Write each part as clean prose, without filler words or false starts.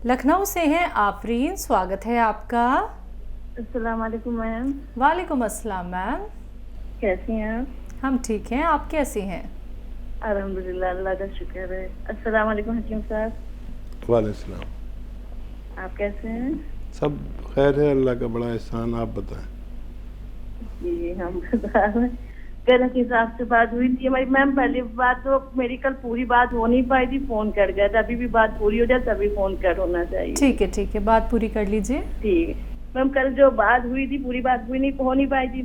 लखनऊ से हैं आफरीन, स्वागत है आपका। अस्सलाम वालेकुम मैम। वालेकुम अस्सलाम मैम। कैसी हैं आप? हम ठीक हैं, आप कैसी हैं? अल्हम्दुलिल्लाह, अल्लाह का शुक्र है। अस्सलाम वालेकुम हकीम साहब। वालेकुम सलाम। आप कैसे हैं? सब खैर है, अल्लाह का बड़ा एहसान। आप बताएं। जी हम बता रहे हैं। कल हकीम साहब से बात हुई थी हमारी मैम। पहली बात तो मेरी कल पूरी बात हो नहीं पाई थी, फोन कर गया था। अभी भी बात पूरी हो जाए तभी फोन कर होना चाहिए। ठीक है, बात पूरी कर लीजिए। ठीक है मैम, कल जो बात हुई थी पूरी बात हुई नहीं हो नहीं पाई थी।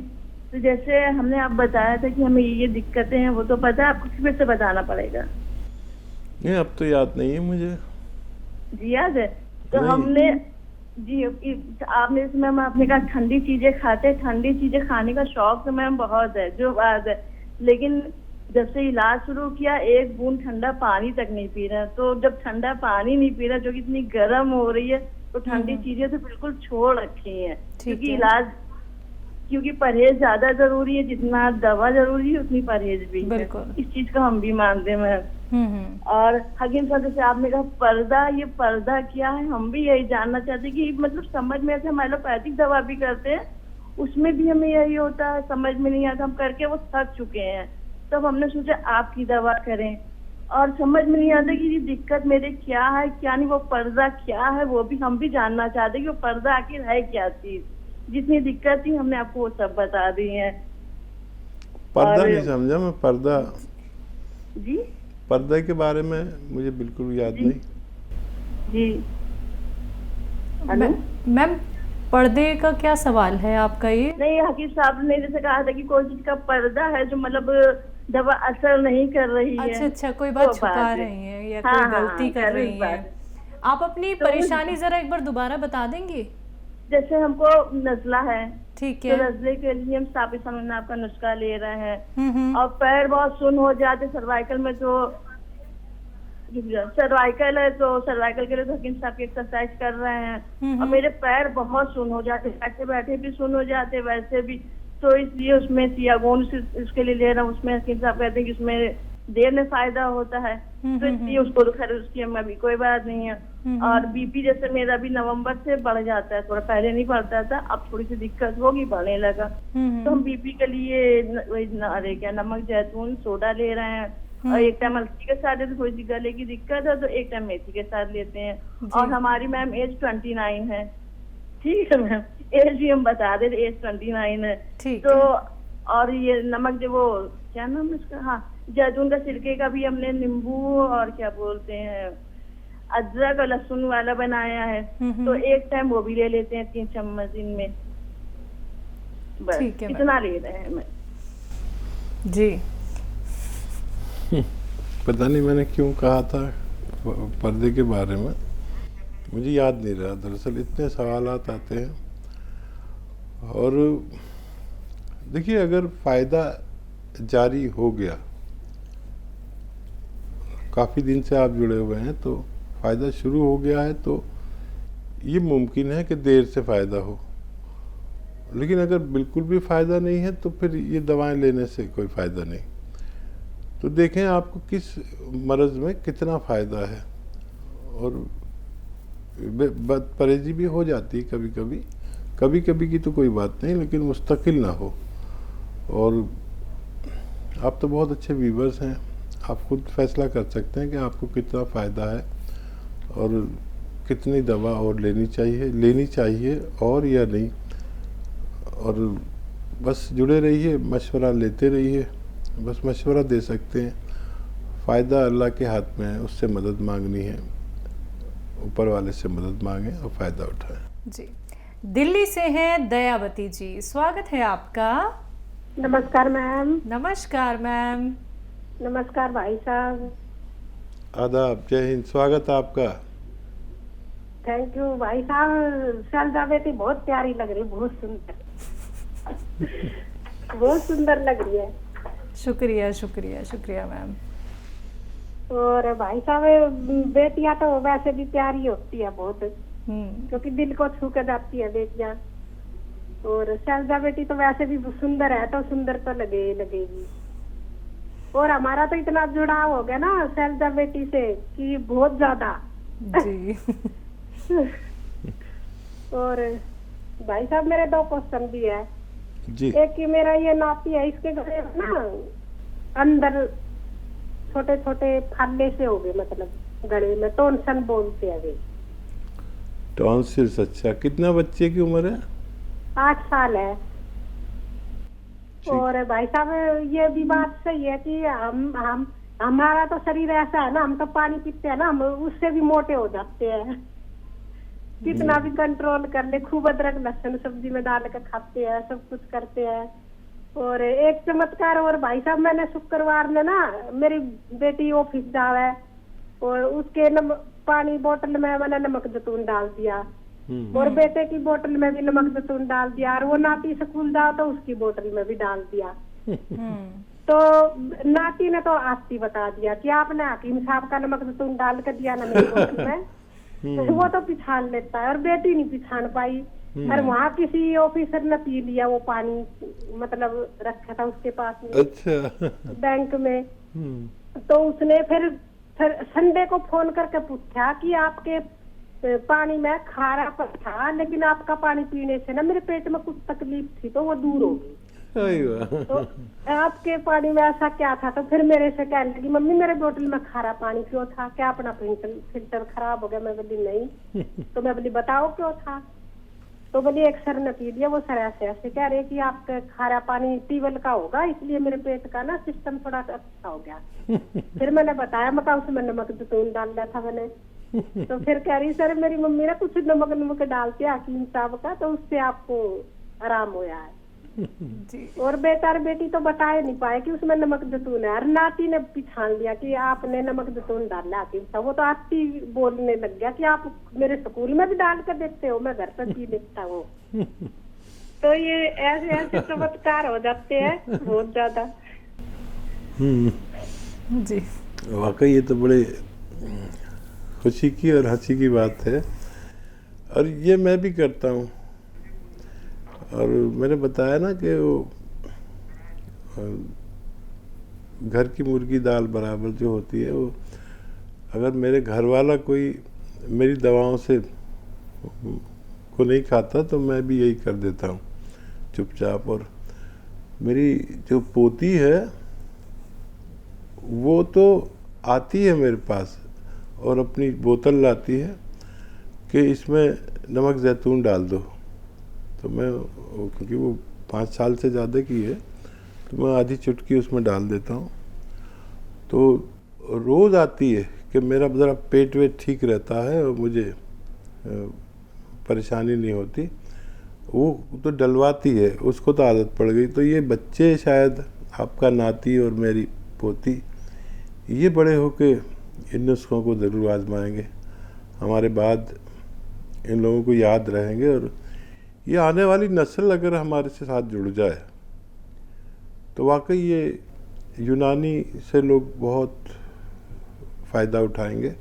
तो जैसे हमने आप बताया था कि हमें ये दिक्कतें हैं, वो तो पता है, आपको फिर से बताना पड़ेगा। नहीं, अब तो याद नहीं है मुझे। जी याद है। तो नहीं। हमने जी आपने मैम आपने कहा ठंडी चीजें खाते, ठंडी चीजें खाने का शौक तो मैम बहुत है, जो बात है। लेकिन जब से इलाज शुरू किया एक बूंद ठंडा पानी तक नहीं पी रहा। तो जब ठंडा पानी नहीं पी रहा, जो कि इतनी गर्म हो रही है, तो ठंडी चीजें तो बिल्कुल छोड़ रखी हैं। क्योंकि इलाज क्योंकि परहेज ज्यादा जरूरी है, जितना दवा जरूरी है उतनी परहेज भी है। इस चीज को हम भी मानते हैं मैम। और हकीम साहब जैसे आपने कहा पर्दा, ये पर्दा क्या है, हम भी यही जानना चाहते हैं कि मतलब समझ में ऐसे हम एलोपैथिक दवा भी करते हैं, उसमें भी हमें यही होता है, समझ में नहीं आता, हम करके वो थक चुके हैं। तब हमने सोचा आपकी दवा करें, और समझ में नहीं आता कि ये दिक्कत मेरे क्या है क्या नहीं। वो पर्दा क्या है वो भी हम भी जानना चाहते हैं कि वो पर्दा आखिर है क्या चीज। जितनी दिक्कत थी हमने आपको वो सब बता दी है। पर्दा नहीं समझा मैं। पर्दा जी पर्दे के बारे में मुझे बिल्कुल याद नहीं। जी मैम पर्दे का क्या सवाल है आपका? ये नहीं, हकीम साहब ने जैसे कहा था कि कोई चीज का पर्दा है जो मतलब दवा असर नहीं कर रही है। अच्छा, कोई बात छुपा रही हैं या कोई गलती कर रही हैं। आप अपनी परेशानी जरा एक बार दोबारा बता देंगी? जैसे हमको नजला है, ठीक है, तो नजले के लिए हम साबित समझना आपका नुस्खा ले रहे हैं। और पैर बहुत सुन हो जाते सर्वाइकल में, तो सर्वाइकल है तो सर्वाइकल के लिए तो हकीम साहब की एक्सरसाइज कर रहे हैं। और मेरे पैर बहुत सुन हो जाते, बैठे बैठे भी सुन हो जाते, वैसे भी। तो इसलिए उसमें सियागोन इसके लिए ले रहा हूँ। उसमें हकीम साहब कहते हैं कि उसमें देर में फायदा होता है, तो इसलिए उसको तो खैर उसकी हमें अभी कोई बात नहीं है। और बीपी जैसे मेरा भी नवंबर से बढ़ जाता है, थोड़ा पहले नहीं बढ़ता था, अब थोड़ी सी दिक्कत होगी, बढ़ने लगा। तो हम बीपी के लिए अरे क्या नमक जैतून सोडा ले रहे हैं। और एक टाइम हल्दी के साथ लेते, थोड़ी सी गले की दिक्कत है तो एक टाइम मेथी के साथ लेते हैं। और हमारी मैम एज 29 है। ठीक है मैम, एज भी हम बता दे, एज 29 है। तो और ये नमक जो वो क्या नाम है इसका, हाँ जैतून का सिरके का भी हमने नींबू और क्या बोलते हैं अदरक और लहसुन वाला बनाया है। तो एक टाइम वो भी ले लेते हैं 3 चम्मच दिन में। बस इतना ले रहे हैं मैं जी। पता नहीं मैंने क्यों कहा था पर्दे के बारे में, मुझे याद नहीं रहा। दरअसल इतने सवालात आते हैं। और देखिए, अगर फ़ायदा जारी हो गया, काफ़ी दिन से आप जुड़े हुए हैं, तो फ़ायदा शुरू हो गया है, तो ये मुमकिन है कि देर से फ़ायदा हो। लेकिन अगर बिल्कुल भी फ़ायदा नहीं है तो फिर ये दवाएं लेने से कोई फ़ायदा नहीं। तो देखें आपको किस मर्ज़ में कितना फ़ायदा है। और बदपरहेज़ी भी हो जाती है कभी कभी, कभी कभी की तो कोई बात नहीं, लेकिन मुस्तकिल ना हो। और आप तो बहुत अच्छे वीवर्स हैं, आप खुद फैसला कर सकते हैं कि आपको कितना फ़ायदा है और कितनी दवा और लेनी चाहिए और या नहीं। और बस जुड़े रहिए, मशवरा लेते रहिए, बस मशवरा दे सकते हैं। फ़ायदा अल्लाह के हाथ में है, उससे मदद मांगनी है, ऊपर वाले से मदद मांगें और फ़ायदा उठाएं। जी। दिल्ली से हैं दयावती जी, स्वागत है आपका। नमस्कार मैम। नमस्कार मैम। नमस्कार भाई साहब। आदाब, जय हिंद, स्वागत आपका। थैंक यू भाई साहब। शारदा बेटी बहुत प्यारी लग रही, बहुत सुंदर बहुत सुंदर लग रही है। शुक्रिया शुक्रिया शुक्रिया मैम। और भाई साहब बेटियां तो वैसे भी प्यारी होती है बहुत, क्योंकि दिल को छू कर जाती है बेटियां। और शारदा बेटी तो वैसे भी सुंदर है, तो सुंदर तो लगेगी। और हमारा तो इतना जुड़ाव हो गया ना शारदा बेटी से कि बहुत ज्यादा। जी और भाई साहब मेरे 2 क्वेश्चन भी है जी। एक कि मेरा ये नाती है, इसके गले में ना अंदर छोटे छोटे फाले से हो गए, मतलब गले में टॉन्सिल बोलते हैं वे। टॉन्सिल्स, अच्छा। कितना बच्चे की उम्र है? 8 साल है। और भाई साहब ये भी बात सही है कि हम हमारा तो शरीर ऐसा है ना, हम तो पानी पीते हैं ना, हम उससे भी मोटे हो जाते हैं। कितना भी कंट्रोल कर ले, खूब अदरक लहसुन सब्जी में डाल कर खाते हैं, सब कुछ करते हैं। और एक चमत्कार और भाई साहब, मैंने शुक्रवार में ना मेरी बेटी ऑफिस जावे और उसके पानी बोतल में मैंने नमक जैतून डाल दिया और बेटे की बोतल में भी नमक जैतून डाल दिया और वो नाती स्कूल जाओ तो उसकी बोतल में भी डाल दिया। तो नाती ने तो आस्ती बता दिया कि आपने हकीम साहब का नमक जैतून डाल कर दिया ना मेरी बोतल में। वो तो पिछाड़ लेता है और बेटी नहीं पिछाड़ पाई। और वहाँ किसी ऑफिसर ने पी लिया वो पानी, मतलब रखा था उसके पास में, अच्छा, बैंक में। तो उसने फिर संडे को फोन करके पूछा कि आपके पानी में खारापन था, लेकिन आपका पानी पीने से ना मेरे पेट में कुछ तकलीफ थी तो वो दूर हो गई। तो आपके पानी में ऐसा क्या था? तो फिर मेरे से कहने लगी, मम्मी मेरे बोतल में खारा पानी क्यों था? क्या अपना फिल्टर खराब हो गया? मैं बोली नहीं। तो मैं बोली बताओ क्यों था? तो बोली एक सर ने पी लिया, वो सर ऐसे ऐसे कह रहे कि आपका खारा पानी ट्यूबवेल का होगा, इसलिए मेरे पेट का ना सिस्टम थोड़ा अच्छा हो गया। फिर मैंने बताया, मैं उसमें नमक जैतून डाल दिया था मैंने। तो फिर कह रही सर मेरी मम्मी ने कुछ नमक डालती है हकीम साहब का, तो उससे आपको आराम होया है। जी। और बेटा और बेटी तो बता नहीं पाए कि उसमें नमक जैतून है। और नाती ने पिछाड़ लिया कि आपने नमक जैतून डाला हकीम साहब। वो तो आती बोलने लग गया कि आप मेरे स्कूल में भी डाल कर देते हो, मैं घर पर पी लेता हूँ। तो ये ऐसे ऐसे चमत्कार हो जाते हैं बहुत ज्यादा। जी, वाकई ये तो बड़े खुशी की और हंसी की बात है, और ये मैं भी करता हूँ। और मैंने बताया ना कि वो घर की मुर्गी दाल बराबर जो होती है, वो अगर मेरे घर वाला कोई मेरी दवाओं से को नहीं खाता तो मैं भी यही कर देता हूँ चुपचाप। और मेरी जो पोती है वो तो आती है मेरे पास और अपनी बोतल लाती है कि इसमें नमक जैतून डाल दो। तो मैं, क्योंकि वो 5 साल से ज़्यादा की है, तो मैं आधी चुटकी उसमें डाल देता हूँ। तो रोज़ आती है कि मेरा ज़रा पेट वेट ठीक रहता है और मुझे परेशानी नहीं होती। वो तो डलवाती है, उसको तो आदत पड़ गई। तो ये बच्चे शायद आपका नाती और मेरी पोती ये बड़े होके इन नुस्खों को ज़रूर आजमाएंगे, हमारे बाद इन लोगों को याद रहेंगे। और ये आने वाली नस्ल अगर हमारे से साथ जुड़ जाए तो वाकई ये यूनानी से लोग बहुत फ़ायदा उठाएंगे।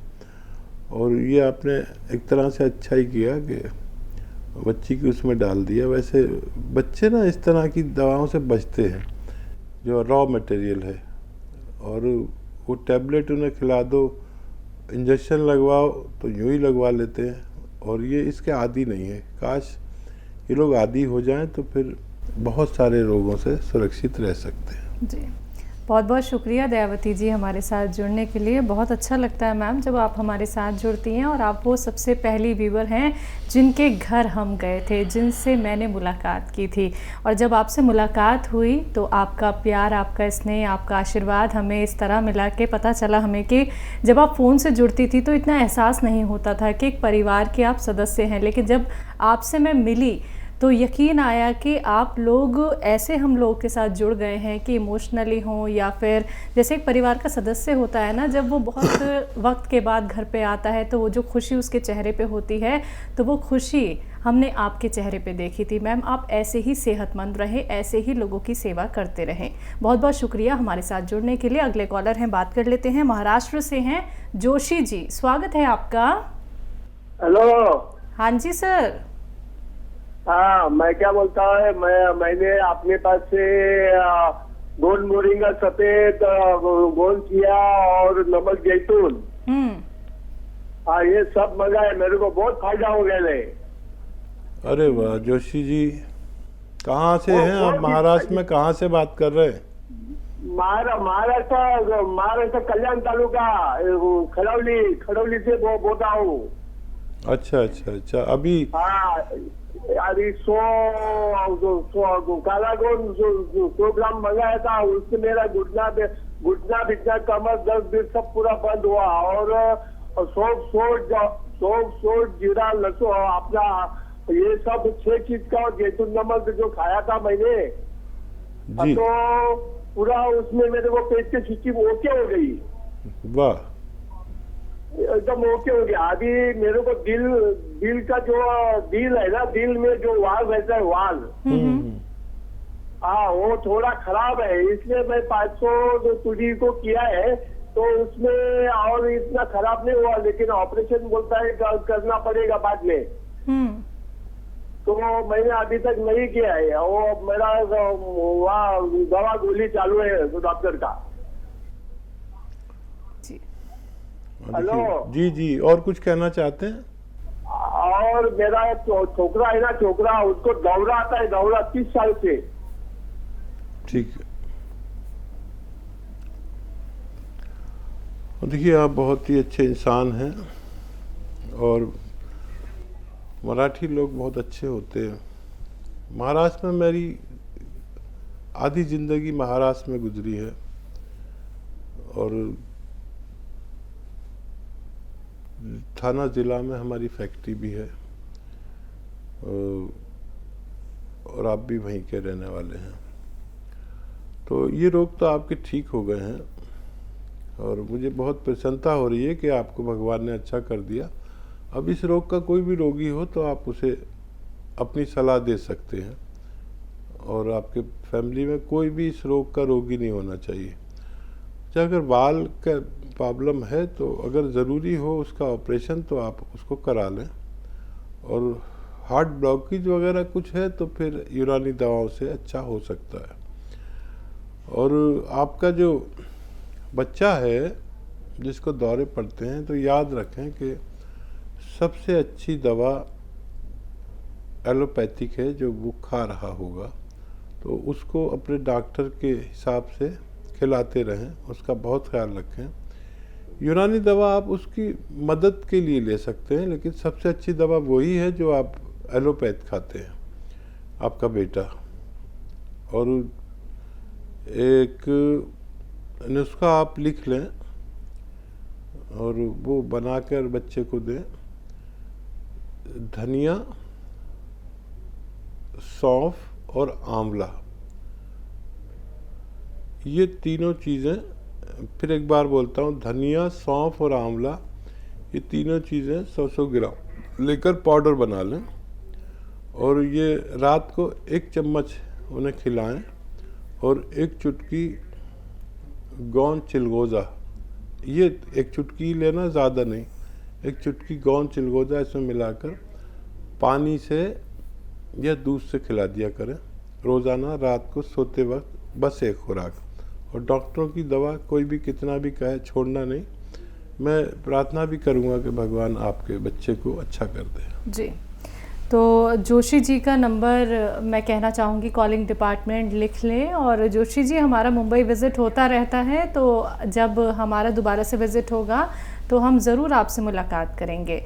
और ये आपने एक तरह से अच्छा ही किया कि बच्ची की उसमें डाल दिया। वैसे बच्चे ना इस तरह की दवाओं से बचते हैं जो रॉ मटेरियल है, और वो टैबलेट उन्हें खिला दो, इंजेक्शन लगवाओ तो यूँ ही लगवा लेते हैं, और ये इसके आदी नहीं है। काश ये लोग आदी हो जाएं तो फिर बहुत सारे रोगों से सुरक्षित रह सकते हैं। जी, बहुत बहुत शुक्रिया दयावती जी हमारे साथ जुड़ने के लिए। बहुत अच्छा लगता है मैम जब आप हमारे साथ जुड़ती हैं, और आप वो सबसे पहली व्यूवर हैं जिनके घर हम गए थे, जिनसे मैंने मुलाकात की थी। और जब आपसे मुलाकात हुई तो आपका प्यार, आपका स्नेह, आपका आशीर्वाद हमें इस तरह मिला कि पता चला हमें कि जब आप फ़ोन से जुड़ती थी तो इतना एहसास नहीं होता था कि एक परिवार के आप सदस्य हैं, लेकिन जब आपसे मैं मिली तो यकीन आया कि आप लोग ऐसे हम लोगों के साथ जुड़ गए हैं कि इमोशनली हों या फिर जैसे एक परिवार का सदस्य होता है ना, जब वो बहुत वक्त के बाद घर पे आता है तो वो जो खुशी उसके चेहरे पे होती है, तो वो खुशी हमने आपके चेहरे पे देखी थी। मैम आप ऐसे ही सेहतमंद रहें, ऐसे ही लोगों की सेवा करते रहें। बहुत बहुत शुक्रिया हमारे साथ जुड़ने के लिए। अगले कॉलर हैं, बात कर लेते हैं। महाराष्ट्र से हैं जोशी जी, स्वागत है आपका। हेलो। हाँ जी सर। हाँ, मैं क्या बोलता है, मैंने अपने पास से गोल मोरिंगा सफेद गोल किया और नमक जैतून, हाँ ये सब मंगाए, मेरे को बहुत फायदा हो गया है। अरे वाह जोशी जी, कहाँ से हैं आप? महाराष्ट्र में कहाँ से बात कर रहे हैं? महाराष्ट्र कल्याण तालुका, खड़ौली से बोलता हूँ। अच्छा अच्छा अच्छा। अभी हाँ अभी कालागोन प्रोग्राम मंगाया था, उससे मेरा घुटना बिटना कमर दर्द सब पूरा बंद हुआ। और सोप जीरा लसो अपना ये सब 6 चीज का जैतून नमक जो खाया था मैंने जी। तो पूरा उसमें मेरे को पेट की सूची ओके हो गई, वाह, एकदम ओके हो गया। अभी मेरे को दिल का जो दिल है ना, दिल में जो वाल रहता है वाल, हाँ वो थोड़ा खराब है, इसलिए मैं 500 तुड़ी को किया है, तो उसमें और इतना खराब नहीं हुआ, लेकिन ऑपरेशन बोलता है करना पड़ेगा बाद में। तो मैंने अभी तक नहीं किया है, वो मेरा वहाँ दवा गोली चालू है तो डॉक्टर का। हेलो जी जी, और कुछ कहना चाहते हैं? और मेरा छोकरा है ना, छोकरा उसको दौरा आता है, दौरा 30 साल से। ठीक है। देखिए आप बहुत ही अच्छे इंसान हैं और मराठी लोग बहुत अच्छे होते हैं। महाराष्ट्र में मेरी आधी ज़िंदगी महाराष्ट्र में गुजरी है और थाना ज़िला में हमारी फैक्ट्री भी है और आप भी वहीं के रहने वाले हैं। तो ये रोग तो आपके ठीक हो गए हैं और मुझे बहुत प्रसन्नता हो रही है कि आपको भगवान ने अच्छा कर दिया। अब इस रोग का कोई भी रोगी हो तो आप उसे अपनी सलाह दे सकते हैं और आपके फैमिली में कोई भी इस रोग का रोगी नहीं होना चाहिए। अगर बाल का प्रॉब्लम है तो अगर ज़रूरी हो उसका ऑपरेशन तो आप उसको करा लें, और हार्ट ब्लॉकेज वगैरह कुछ है तो फिर यूनानी दवाओं से अच्छा हो सकता है। और आपका जो बच्चा है जिसको दौरे पड़ते हैं तो याद रखें कि सबसे अच्छी दवा एलोपैथिक है जो वो खा रहा होगा, तो उसको अपने डॉक्टर के हिसाब से खिलाते रहें, उसका बहुत ख्याल रखें। यूनानी दवा आप उसकी मदद के लिए ले सकते हैं, लेकिन सबसे अच्छी दवा वही है जो आप एलोपैथ खाते हैं, आपका बेटा। और एक नुस्खा आप लिख लें और वो बनाकर बच्चे को दें। धनिया, सौंफ और आंवला, ये तीनों चीज़ें, फिर एक बार बोलता हूँ, धनिया, सौंफ और आंवला, ये तीनों चीज़ें 100-100 ग्राम लेकर पाउडर बना लें और ये रात को 1 चम्मच उन्हें खिलाएं और 1 चुटकी गौन चिलगोज़ा, ये 1 चुटकी लेना, ज़्यादा नहीं, 1 चुटकी गौन चिलगोज़ा इसमें मिलाकर पानी से या दूध से खिला दिया करें रोज़ाना रात को सोते वक्त, बस 1 खुराक। और डॉक्टरों की दवा कोई भी कितना भी कहे छोड़ना नहीं। मैं प्रार्थना भी करूँगा कि भगवान आपके बच्चे को अच्छा कर दे। जी, तो जोशी जी का नंबर मैं कहना चाहूँगी कॉलिंग डिपार्टमेंट लिख लें, और जोशी जी हमारा मुंबई विज़िट होता रहता है, तो जब हमारा दोबारा से विज़िट होगा तो हम ज़रूर आपसे मुलाकात करेंगे।